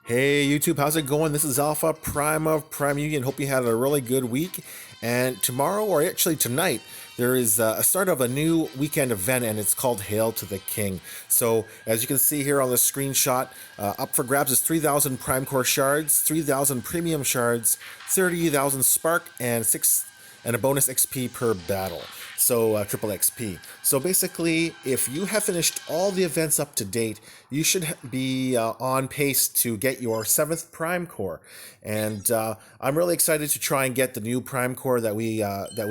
Hey YouTube, how's it going? This is Alpha Prime of Prime Union. Hope you had a really good week. And tomorrow, or actually tonight, there is a start of a new weekend event, and it's called Hail to the King. So as you can see here on the screenshot, up for grabs is 3,000 Prime Core shards, 3,000 Premium shards, 30,000 Spark, and a bonus XP per battle. So triple XP. So basically, if you have finished all the events up to date, you should be on pace to get your 7th Prime Core. And I'm really excited to try and get the new Prime Core that we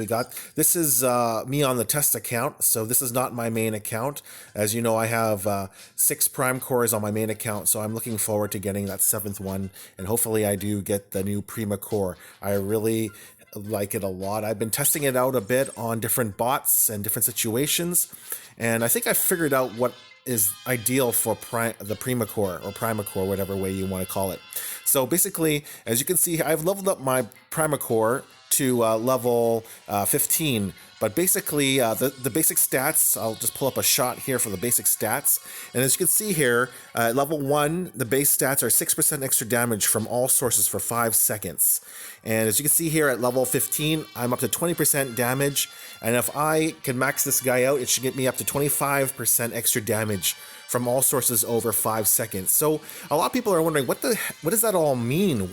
got. This is me on the test account, so this is not my main account. As you know, I have 6 Prime Cores on my main account, so I'm looking forward to getting that 7th one, and hopefully I do get the new Prima Core. I really like it a lot. I've been testing it out a bit on different bots and different situations, and I think I figured out what is ideal for the Prima Core or Prima Core, whatever way you want to call it. So basically, as you can see, I've leveled up my Prima Core to level 15. But basically, the basic stats, I'll just pull up a shot here for the basic stats. And as you can see here, level 1, the base stats are 6% extra damage from all sources for 5 seconds. And as you can see here at level 15, I'm up to 20% damage. And if I can max this guy out, it should get me up to 25% extra damage from all sources over 5 seconds. So a lot of people are wondering, what does that all mean?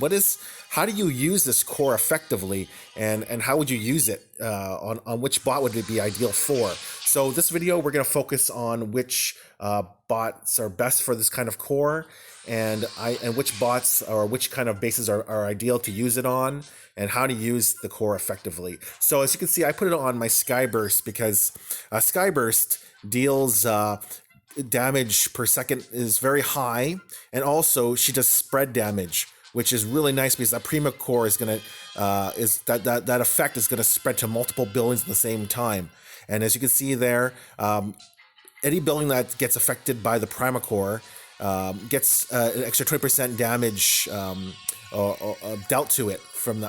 How do you use this core effectively, and how would you use it on which bot would it be ideal for? So this video, we're going to focus on which bots are best for this kind of core, and which bots or which kind of bases are ideal to use it on, and how to use the core effectively. So as you can see, I put it on my Skyburst because Skyburst deals damage per second is very high, and also she does spread damage, which is really nice because that Prima Core is gonna that effect is gonna spread to multiple buildings at the same time. And as you can see there, any building that gets affected by the Prima Core gets an extra 20% damage dealt to it from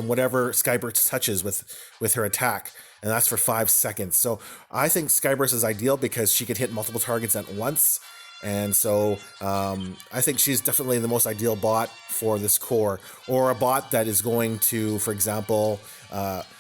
whatever Skyburst touches with her attack. And that's for 5 seconds. So I think Skyburst is ideal because she could hit multiple targets at once. And so I think she's definitely the most ideal bot for this core, or a bot that is going to, for example,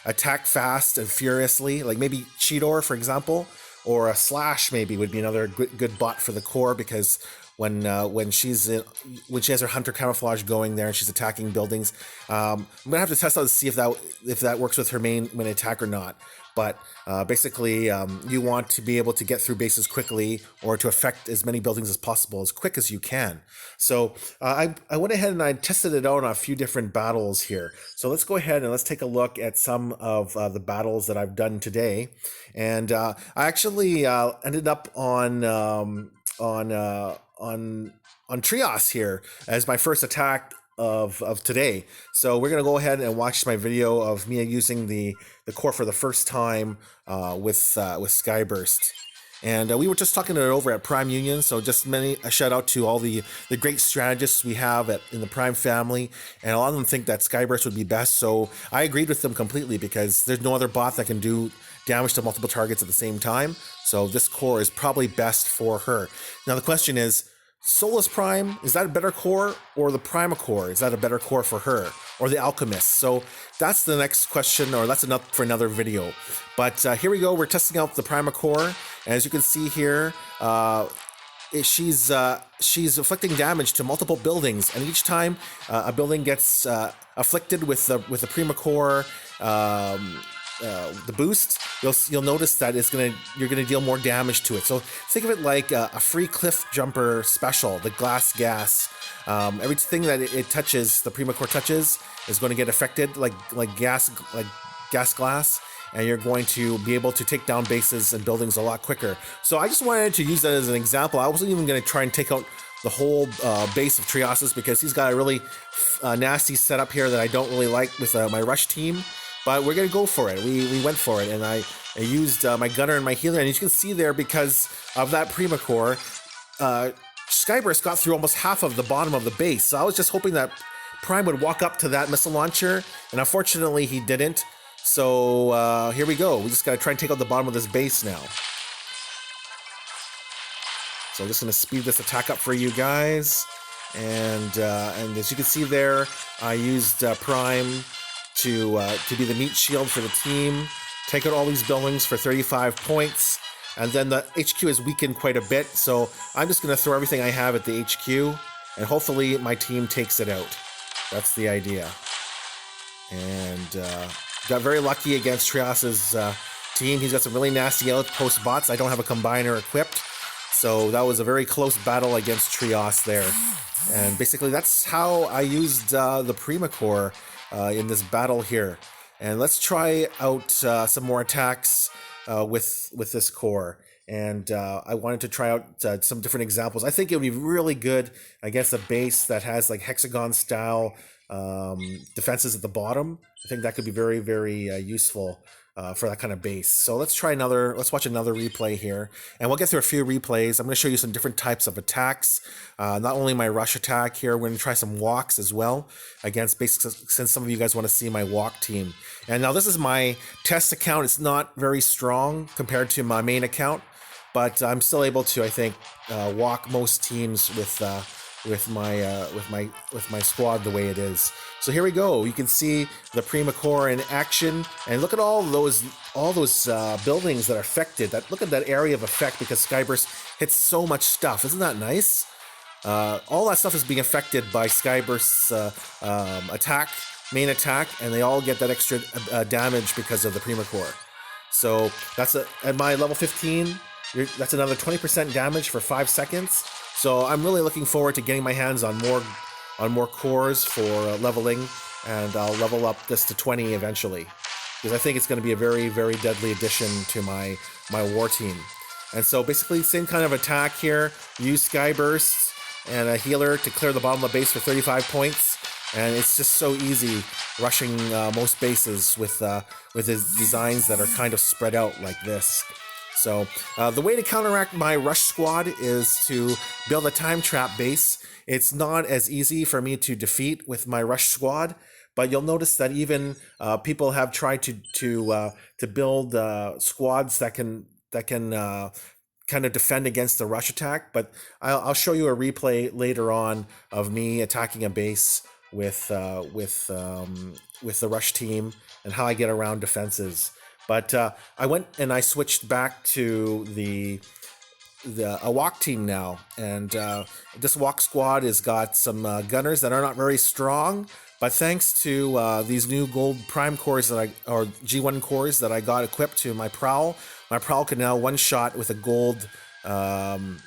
attack fast and furiously, like maybe Cheetor, for example, or a Slash maybe would be another good bot for the core, because when she has her hunter camouflage going there and she's attacking buildings, I'm gonna have to test out to see if that works with her main attack or not. But basically, you want to be able to get through bases quickly, or to affect as many buildings as possible as quick as you can. So I went ahead and I tested it out on a few different battles here. So let's go ahead and let's take a look at some of the battles that I've done today. And I actually ended up on Trios here as my first attack of today. So we're gonna go ahead and watch my video of me using the core for the first time with Skyburst. And we were just talking it over at Prime Union, so just a shout out to all the great strategists we have in the Prime family, and a lot of them think that Skyburst would be best, so I agreed with them completely because there's no other bot that can do damage to multiple targets at the same time, so this core is probably best for her. Now the question is, Solus Prime, is that a better core, or the Prima Core, is that a better core for her, or the Alchemist? So that's the next question, or that's enough for another video. But here we go, we're testing out the Prima Core, and as you can see here, she's afflicting damage to multiple buildings, and each time a building gets afflicted with the Prima Core, the boost, you'll notice that you're gonna deal more damage to it. So think of it like a free cliff jumper special, the glass gas. Everything that it touches, the Prima Core touches, is going to get affected like gas glass, and you're going to be able to take down bases and buildings a lot quicker. So I just wanted to use that as an example. I wasn't even going to try and take out the whole base of Triosis because he's got a really nasty setup here that I don't really like with my rush team. But we're gonna go for it. We went for it, and I used my gunner and my healer, and you can see there, because of that Prima Core, Skyburst got through almost half of the bottom of the base. So I was just hoping that Prime would walk up to that missile launcher, and unfortunately he didn't. So here we go. We just gotta try and take out the bottom of this base now. So I'm just gonna speed this attack up for you guys. And as you can see there, I used Prime to be the meat shield for the team. Take out all these buildings for 35 points. And then the HQ is weakened quite a bit, so I'm just going to throw everything I have at the HQ, and hopefully my team takes it out. That's the idea. And got very lucky against Trios's team. He's got some really nasty outpost bots. I don't have a combiner equipped, so that was a very close battle against Trios there. And basically that's how I used the Prima Core in this battle here. And let's try out some more attacks with this core. And I wanted to try out some different examples. I think it would be really good against a base that has like hexagon style defenses at the bottom. I think that could be very, very useful for that kind of base. So let's watch another replay here. And we'll get through a few replays. I'm going to show you some different types of attacks. Not only my rush attack here, we're going to try some walks as well against bases, since some of you guys want to see my walk team. And now this is my test account. It's not very strong compared to my main account, but I'm still able to, I think, walk most teams with my squad the way it is. So here we go. You can see the Prima Core in action, and look at all those buildings that are affected. Look at that area of effect, because Skyburst hits so much stuff. Isn't that nice? All that stuff is being affected by Skyburst's main attack, and they all get that extra damage because of the Prima Core. So that's at my level 15. That's another 20% damage for 5 seconds. So I'm really looking forward to getting my hands on more cores for leveling, and I'll level up this to 20 eventually, because I think it's going to be a very, very deadly addition to my war team. And so basically same kind of attack here. Use Skyburst and a healer to clear the bottom of the base for 35 points. And it's just so easy rushing most bases with his designs that are kind of spread out like this. So the way to counteract my rush squad is to build a time trap base. It's not as easy for me to defeat with my rush squad, but you'll notice that even people have tried to build squads that can kind of defend against the rush attack. But I'll show you a replay later on of me attacking a base with the rush team and how I get around defenses. But I went and I switched back to a walk team now, and this walk squad has got some gunners that are not very strong, but thanks to these new gold prime cores or G1 cores that I got equipped to my prowl can now one shot with a gold G1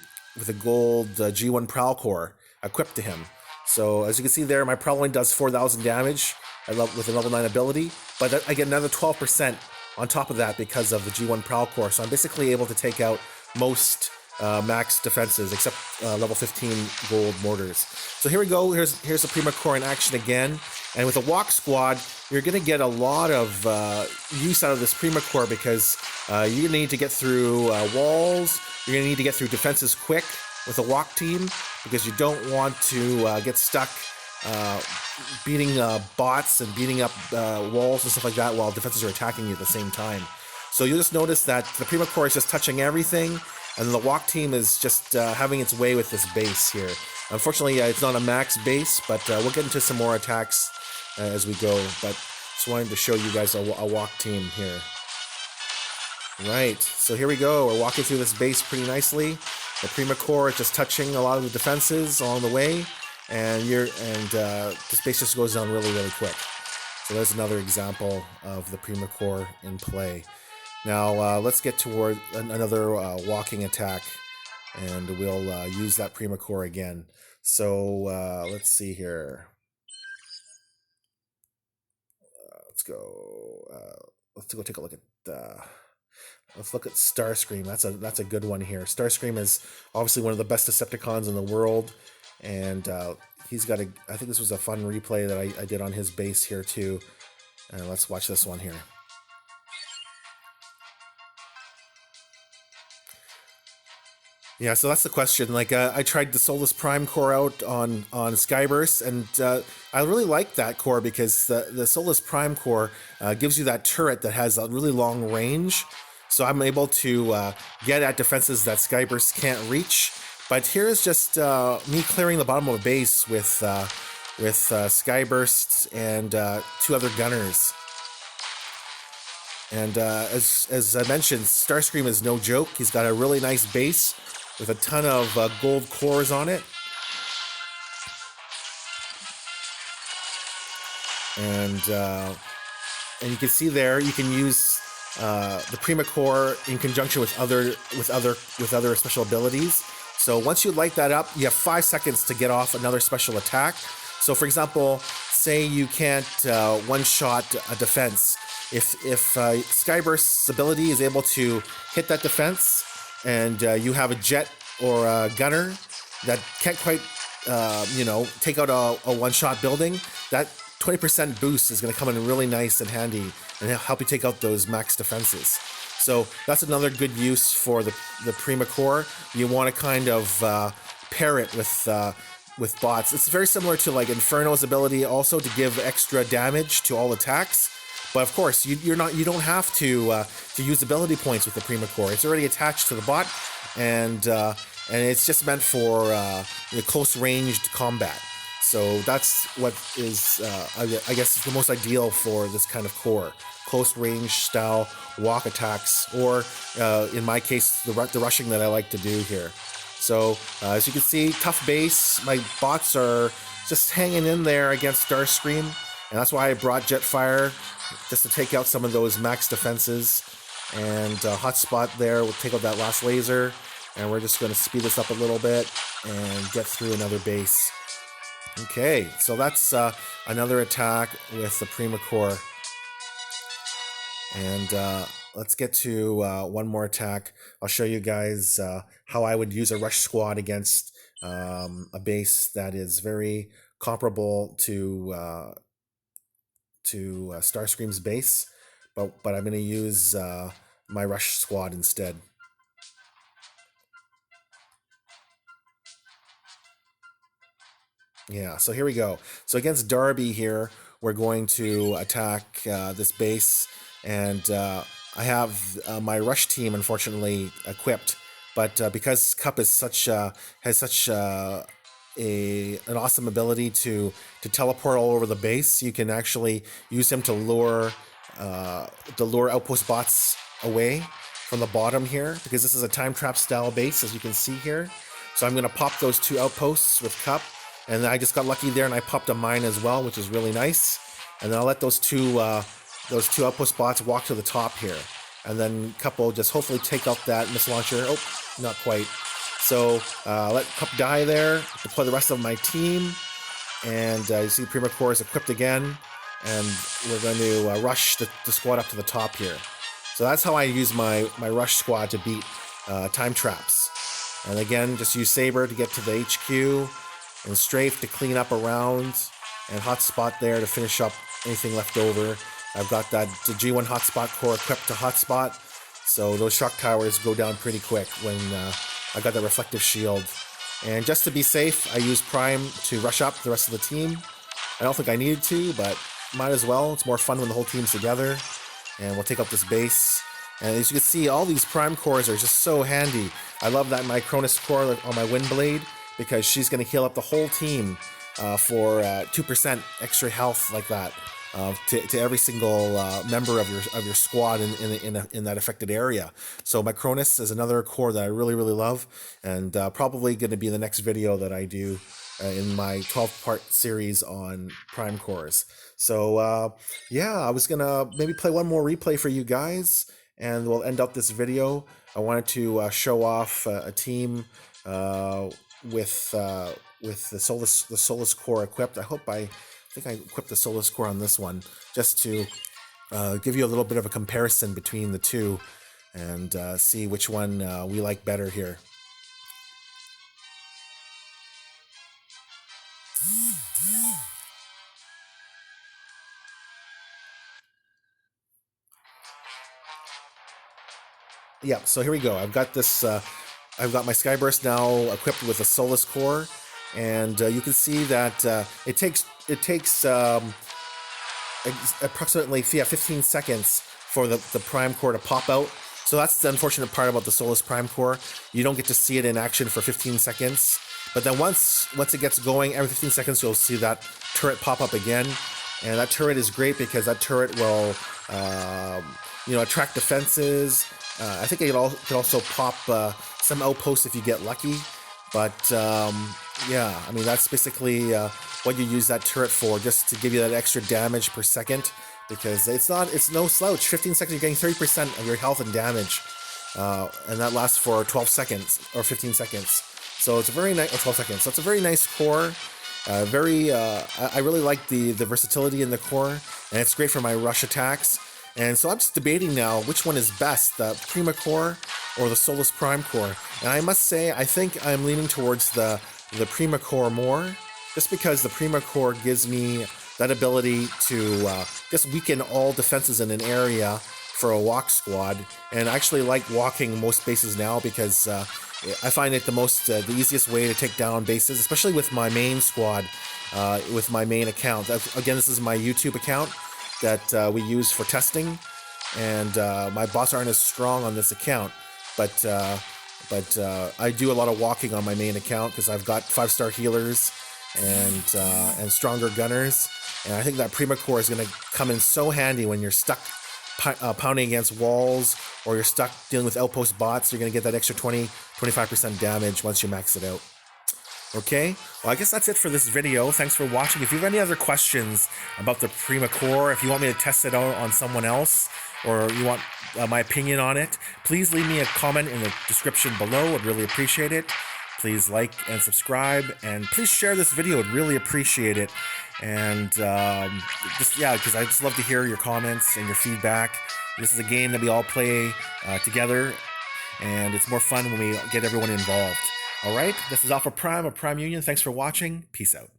prowl core equipped to him. So as you can see there, my prowl only does 4,000 damage with a level 9 ability, but I get another 12% on top of that because of the G1 prowl core. So I'm basically able to take out most max defenses except level 15 gold mortars. So here we go. Here's the Prima Core in action again. And with a walk squad, you're going to get a lot of use out of this Prima Core, because you're going to need to get through walls. You're going to need to get through defenses quick with a walk team, because you don't want to get stuck beating bots and beating up walls and stuff like that while defenses are attacking you at the same time. So you'll just notice that the Prima Core is just touching everything, and the walk team is just having its way with this base here. Unfortunately, it's not a max base, but we'll get into some more attacks as we go. But just wanted to show you guys a walk team here. Right, so here we go. We're walking through this base pretty nicely. The Prima Core is just touching a lot of the defenses along the way, and this base just goes down really, really quick. So there's another example of the Prima Core in play. Now let's get toward another walking attack, and we'll use that Prima Core again. So let's see here. Let's go take a look at. Let's look at Starscream. That's a good one here. Starscream is obviously one of the best Decepticons in the world, and he's got I think this was a fun replay that I did on his base here too. And let's watch this one here. Yeah, so that's the question. Like, I tried the Solus Prime core out on Skyburst, and I really like that core, because the Solus Prime core gives you that turret that has a really long range. So I'm able to get at defenses that Skyburst can't reach, But here is just me clearing the bottom of a base with Skybursts and 2 other gunners. And as I mentioned, Starscream is no joke. He's got a really nice base with a ton of gold cores on it. And you can see there, you can use the Prima core in conjunction with other special abilities. So once you light that up, you have 5 seconds to get off another special attack. So for example, say you can't one-shot a defense. If Skyburst's ability is able to hit that defense, and you have a jet or a gunner that can't quite, take out a one-shot building, that 20% boost is going to come in really nice and handy and help you take out those max defenses. So that's another good use for the Prima core. You want to kind of pair it with bots. It's very similar to like Inferno's ability also to give extra damage to all attacks. But of course, you don't have to use ability points with the Prima core. It's already attached to the bot, and it's just meant for close ranged combat. So that's what is, I guess, the most ideal for this kind of core. Close range style walk attacks, or in my case, the rushing that I like to do here. So as you can see, tough base. My bots are just hanging in there against Starscream, and that's why I brought Jetfire, just to take out some of those max defenses. And Hotspot there will take out that last laser, and we're just going to speed this up a little bit and get through another base. Okay, so that's another attack with the Prima core. And let's get to one more attack. I'll show you guys how I would use a rush squad against a base that is very comparable to Starscream's base, but I'm going to use my rush squad instead. Yeah, so here we go. So against Darby here, we're going to attack this base, and I have my rush team unfortunately equipped, but because Cup is has such an awesome ability to teleport all over the base, you can actually use him to lure outpost bots away from the bottom here, because this is a time trap style base, as you can see here. So I'm going to pop those 2 outposts with Cup. And I just got lucky there, and I popped a mine as well, which is really nice. And then I'll let those two outpost bots walk to the top here, and then Cup will just hopefully take out that missile launcher. Oh, not quite. So let Cup die there. Deploy the rest of my team, and you see Prima core is equipped again, and we're going to rush the squad up to the top here. So that's how I use my rush squad to beat time traps. And again, just use Saber to get to the HQ, and Strafe to clean up around, and Hotspot there to finish up anything left over. I've got the G1 Hotspot core equipped to Hotspot, so those shock towers go down pretty quick when I got the reflective shield. And just to be safe, I use Prime to rush up the rest of the team. I don't think I needed to, but might as well. It's more fun when the whole team's together. And we'll take up this base. And as you can see, all these Prime cores are just so handy. I love that my Cronus core on my Windblade, because she's going to heal up the whole team for 2% extra health like that to every single member of your squad in that affected area. So my Cronus is another core that I really, really love, and probably going to be the next video that I do in my 12-part series on Prime cores. So yeah, I was going to maybe play one more replay for you guys, and we'll end up this video. I wanted to show off a team with the Solus core equipped. I think I equipped the Solus core on this one, just to give you a little bit of a comparison between the two, and see which one we like better here. Yeah, so here we go. I've got this. I've got my Skyburst now equipped with a Solus core, and you can see that it takes approximately 15 seconds for the Prime core to pop out So that's the unfortunate part about the Solus Prime core. You don't get to see it in action for 15 seconds. But then once it gets going, every 15 seconds you'll see that turret pop up again. And that turret is great because that turret will, attract defenses. I think it could also pop some outposts if you get lucky. But yeah, I mean, that's basically what you use that turret for, just to give you that extra damage per second. Because it's no slouch. 15 seconds, you're getting 30% of your health and damage. And that lasts for 12 seconds or 15 seconds. So it's a very nice, or 12 seconds. So it's a very nice core. I really like the versatility in the core, and it's great for my rush attacks. And so I'm just debating now which one is best, the Prima core or the Solus Prime core. And I must say, I think I'm leaning towards the Prima core more, just because the Prima core gives me that ability to just weaken all defenses in an area for a walk squad. And I actually like walking most bases now because I find it the easiest way to take down bases, especially with my main squad, with my main account. Again, this is my YouTube account that we use for testing, and my bots aren't as strong on this account, but I do a lot of walking on my main account because I've got 5-star healers and stronger gunners, and I think that Prima core is going to come in so handy when you're stuck pounding against walls, or you're stuck dealing with outpost bots. You're going to get that extra 20-25% damage once you max it out. Okay, well, I guess that's it for this video. Thanks for watching. If you have any other questions about the Prima core, if you want me to test it out on someone else, or you want my opinion on it, please leave me a comment in the description below. I'd really appreciate it. Please like and subscribe, and please share this video. I'd really appreciate it. And because I just love to hear your comments and your feedback. This is a game that we all play together, and it's more fun when we get everyone involved. All right, this is Alpha Prime of Prime Union. Thanks for watching. Peace out.